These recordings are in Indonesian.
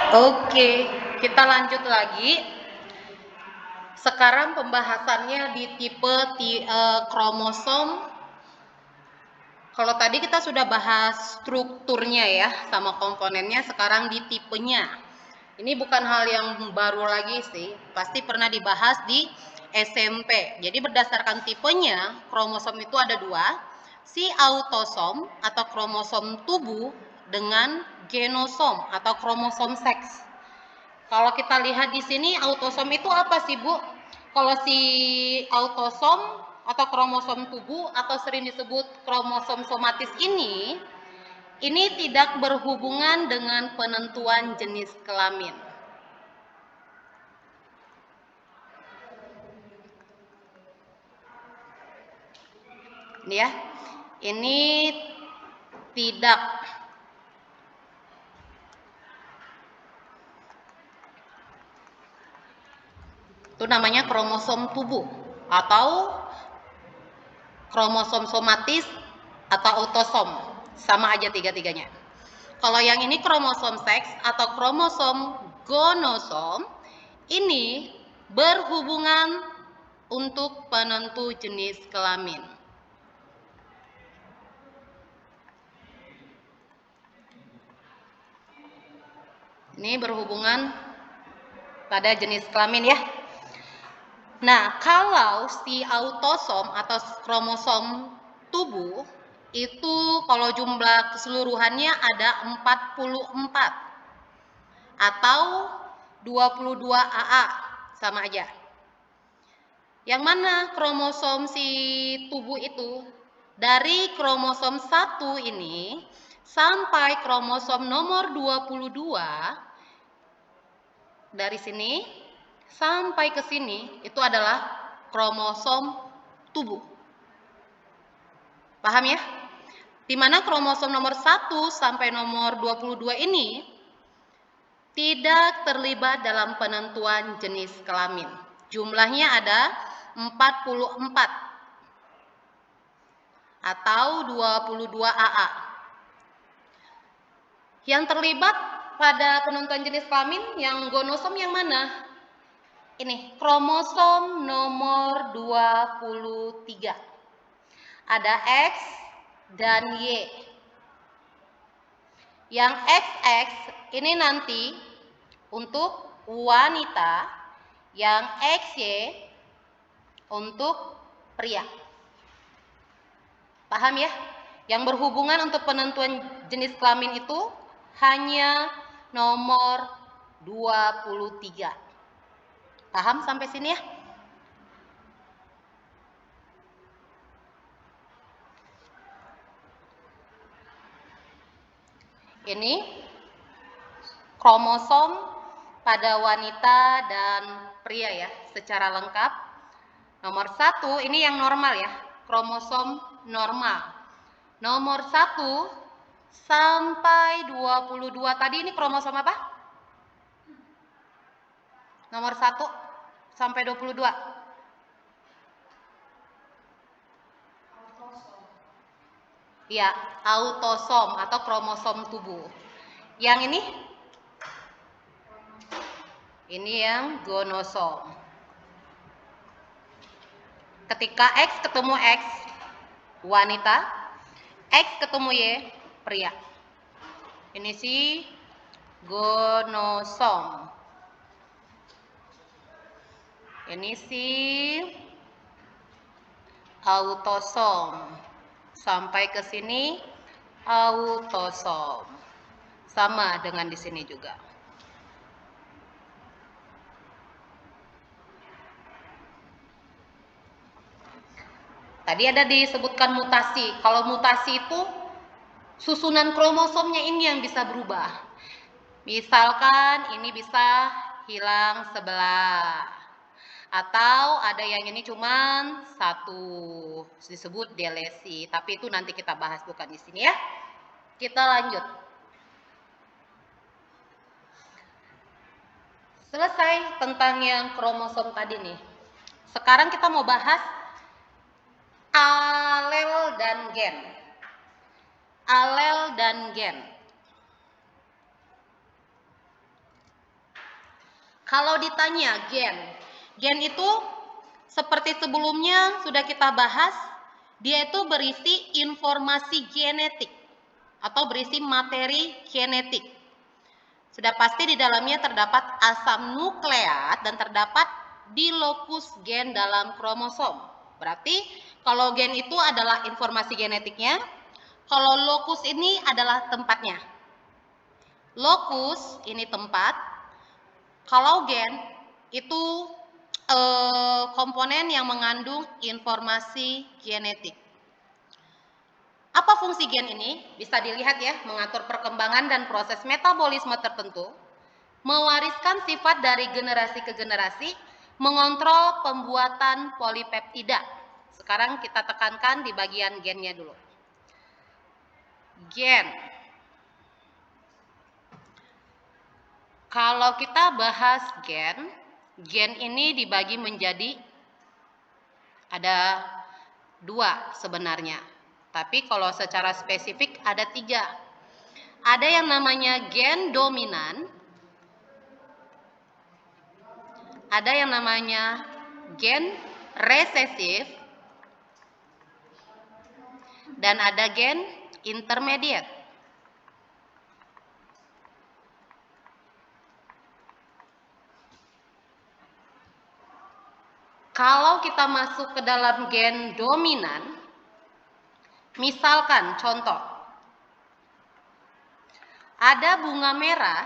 Oke, kita lanjut lagi. Sekarang pembahasannya di tipe kromosom. Kalau tadi kita sudah bahas strukturnya ya, sama komponennya, sekarang di tipenya. Ini bukan hal yang baru lagi sih, pasti pernah dibahas di SMP. Jadi berdasarkan tipenya, kromosom itu ada dua, si autosom atau kromosom tubuh dengan genosom atau kromosom seks. Kalau kita lihat di sini autosom itu apa sih, Bu? Kalau si autosom atau kromosom tubuh atau sering disebut kromosom somatis ini tidak berhubungan dengan penentuan jenis kelamin. Ini ya. Ini tidak itu namanya kromosom tubuh atau kromosom somatis atau autosom, sama aja tiga-tiganya. Kalau yang ini kromosom seks atau kromosom gonosom, ini berhubungan untuk penentu jenis kelamin. Ini berhubungan pada jenis kelamin ya. Nah, kalau si autosom atau kromosom tubuh itu kalau jumlah keseluruhannya ada 44 atau 22 AA, sama aja. Yang mana kromosom si tubuh itu dari kromosom 1 ini sampai kromosom nomor 22 dari sini sampai ke sini itu adalah kromosom tubuh. Paham ya? Di mana kromosom nomor 1 sampai nomor 22 ini tidak terlibat dalam penentuan jenis kelamin. Jumlahnya ada 44 atau 22 AA. Yang terlibat pada penentuan jenis kelamin yang gonosom yang mana? Ini kromosom nomor 23. Ada X dan Y. Yang XX ini nanti untuk wanita, yang XY untuk pria. Paham ya? Yang berhubungan untuk penentuan jenis kelamin itu hanya nomor 23. Paham sampai sini ya? Ini kromosom pada wanita dan pria ya, secara lengkap. Nomor 1 ini yang normal ya, kromosom normal. Nomor 1 sampai 22 tadi ini kromosom apa? Nomor 1 sampai 22. Ya, autosom atau kromosom tubuh. Yang ini? Ini yang gonosom. Ketika X ketemu X, wanita, X ketemu Y, pria. Ini si gonosom. Ini si autosom. Sampai ke sini autosom. Sama dengan di sini juga. Tadi ada disebutkan mutasi. Kalau mutasi itu susunan kromosomnya ini yang bisa berubah. Misalkan ini bisa hilang sebelah. Atau ada yang ini cuman satu, disebut delesi. Tapi itu nanti kita bahas, bukan di sini ya. Kita lanjut. Selesai tentang yang kromosom tadi nih. Sekarang kita mau bahas alel dan gen. Alel dan gen. Kalau ditanya gen itu seperti sebelumnya sudah kita bahas, dia itu berisi informasi genetik atau berisi materi genetik. Sudah pasti di dalamnya terdapat asam nukleat dan terdapat di lokus gen dalam kromosom. Berarti kalau gen itu adalah informasi genetiknya, kalau lokus ini adalah tempatnya. Lokus ini tempat, kalau gen itu komponen yang mengandung informasi genetik. Apa fungsi gen ini? Bisa dilihat ya, mengatur perkembangan dan proses metabolisme tertentu, mewariskan sifat dari generasi ke generasi, mengontrol pembuatan polipeptida. Sekarang kita tekankan di bagian gennya dulu. Gen. Kalau kita bahas gen ini dibagi menjadi ada 2 sebenarnya. Tapi kalau secara spesifik ada 3. Ada yang namanya gen dominan, ada yang namanya gen resesif, dan ada gen intermediate. Kalau kita masuk ke dalam gen dominan, misalkan contoh, ada bunga merah.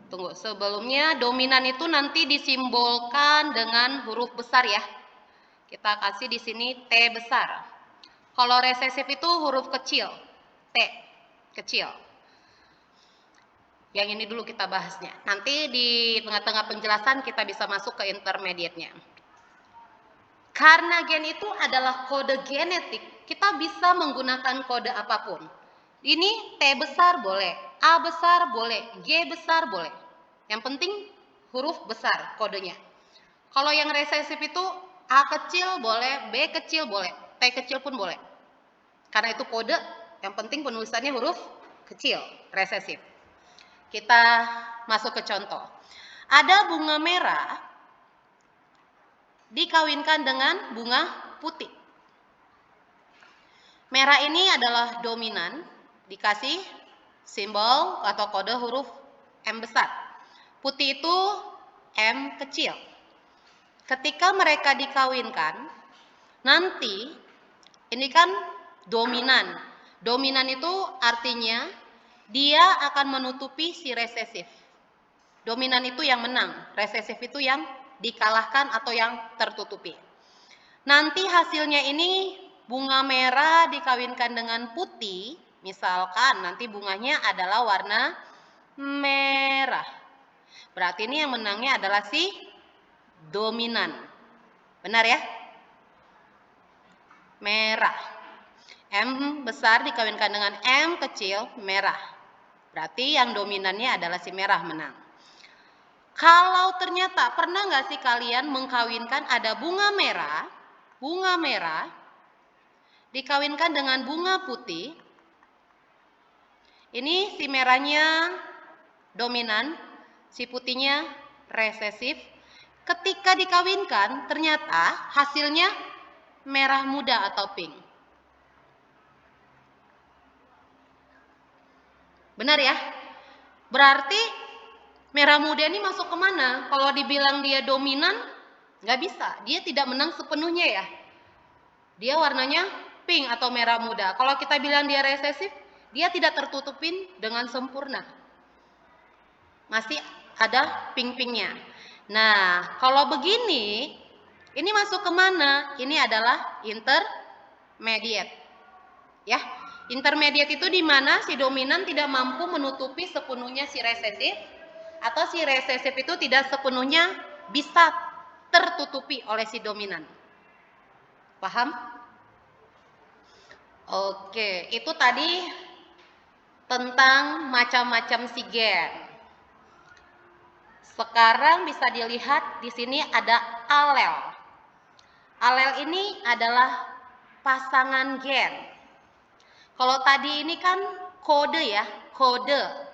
Tunggu, sebelumnya dominan itu nanti disimbolkan dengan huruf besar ya. Kita kasih di sini T besar. Kalau resesif itu huruf kecil, T kecil. Yang ini dulu kita bahasnya. Nanti di tengah-tengah penjelasan kita bisa masuk ke intermediate-nya. Karena gen itu adalah kode genetik, kita bisa menggunakan kode apapun. Ini T besar boleh, A besar boleh, G besar boleh. Yang penting huruf besar kodenya. Kalau yang resesif itu A kecil boleh, B kecil boleh, T kecil pun boleh. Karena itu kode, yang penting penulisannya huruf kecil, resesif. Kita masuk ke contoh. Ada bunga merah dikawinkan dengan bunga putih. Merah ini adalah dominan, dikasih simbol atau kode huruf M besar. Putih itu M kecil. Ketika mereka dikawinkan, nanti ini kan dominan. Dominan itu artinya dia akan menutupi si resesif. Dominan itu yang menang, resesif itu yang dikalahkan atau yang tertutupi. Nanti hasilnya ini bunga merah dikawinkan dengan putih, misalkan nanti bunganya adalah warna merah. Berarti ini yang menangnya adalah si dominan. Benar ya? Merah. M besar dikawinkan dengan M kecil, merah. Berarti yang dominannya adalah si merah menang. Kalau ternyata pernah nggak sih kalian mengkawinkan ada bunga merah dikawinkan dengan bunga putih. Ini si merahnya dominan, si putihnya resesif. Ketika dikawinkan ternyata hasilnya merah muda atau pink. Benar ya? Berarti merah muda ini masuk kemana? Kalau dibilang dia dominan, nggak bisa. Dia tidak menang sepenuhnya ya. Dia warnanya pink atau merah muda. Kalau kita bilang dia resesif, dia tidak tertutupin dengan sempurna. Masih ada pink-pinknya. Nah, kalau begini, ini masuk kemana? Ini adalah intermediate. Ya, intermediate itu di mana si dominan tidak mampu menutupi sepenuhnya si resesif, atau si resesif itu tidak sepenuhnya bisa tertutupi oleh si dominan. Paham? Oke, itu tadi tentang macam-macam si gen. Sekarang bisa dilihat di sini ada alel. Alel ini adalah pasangan gen. Kalau tadi ini kan kode ya, kode.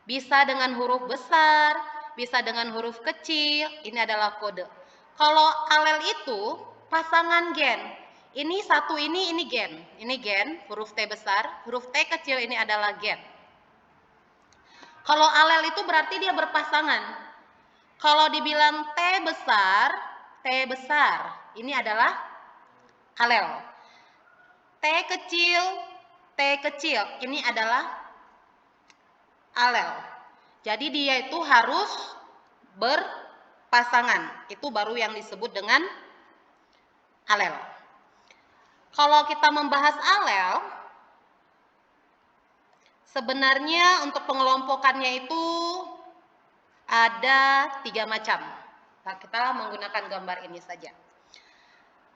Bisa dengan huruf besar, bisa dengan huruf kecil, ini adalah kode. Kalau alel itu pasangan gen. Ini satu ini gen. Ini gen, huruf T besar, huruf T kecil ini adalah gen. Kalau alel itu berarti dia berpasangan. Kalau dibilang T besar, ini adalah alel. T kecil, ini adalah alel. Jadi dia itu harus berpasangan. Itu baru yang disebut dengan alel. Kalau kita membahas alel, sebenarnya untuk pengelompokannya itu ada 3 macam. Nah, kita menggunakan gambar ini saja.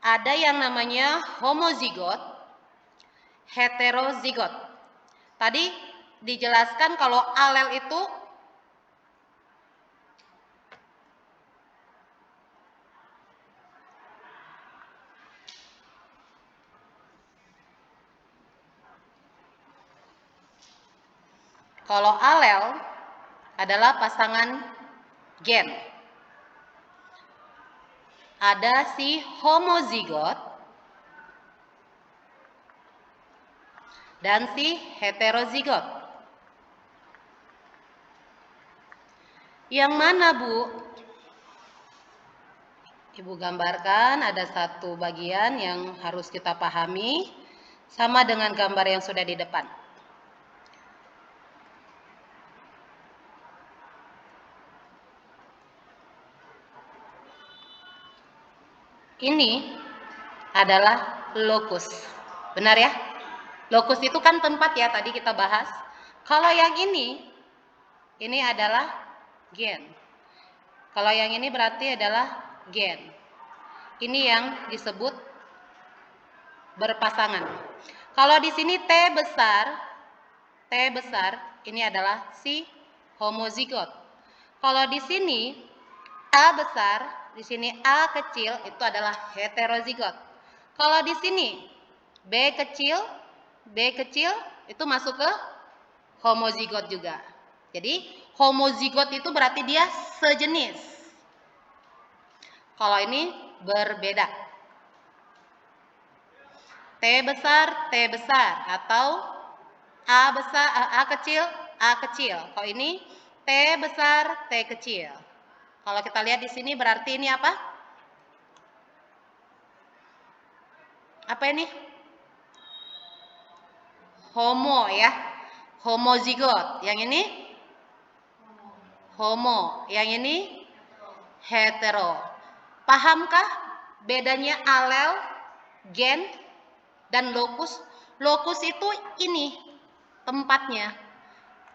Ada yang namanya homozigot, heterozigot. Tadi dijelaskan kalau alel itu adalah pasangan gen. Ada si homozigot dan si heterozigot. Yang mana, Bu? Ibu gambarkan ada satu bagian yang harus kita pahami sama dengan gambar yang sudah di depan. Ini adalah lokus. Benar ya? Lokus itu kan tempat ya, tadi kita bahas. Kalau yang ini adalah gen. Kalau yang ini berarti adalah gen. Ini yang disebut berpasangan. Kalau di sini T besar, ini adalah si homozigot. Kalau di sini A besar, di sini A kecil, itu adalah heterozigot. Kalau di sini B kecil itu masuk ke homozigot juga. Jadi homozigot itu berarti dia sejenis. Kalau ini berbeda. T besar atau A kecil. Kalau ini T besar, T kecil. Kalau kita lihat di sini berarti ini apa? Apa ini? Homo ya. Homozigot. Yang ini homo. Yang ini hetero. Pahamkah bedanya alel, gen, dan lokus? Lokus itu ini tempatnya.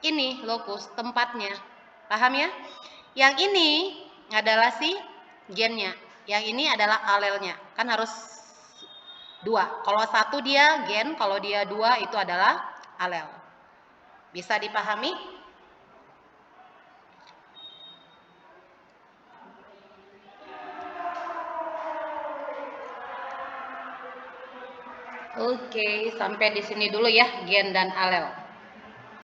Ini lokus tempatnya. Paham ya? Yang ini adalah si gennya. Yang ini adalah alelnya. Kan harus 2. Kalau 1 dia gen, kalau dia 2 itu adalah alel. Bisa dipahami? Oke, sampai di sini dulu ya gen dan alel.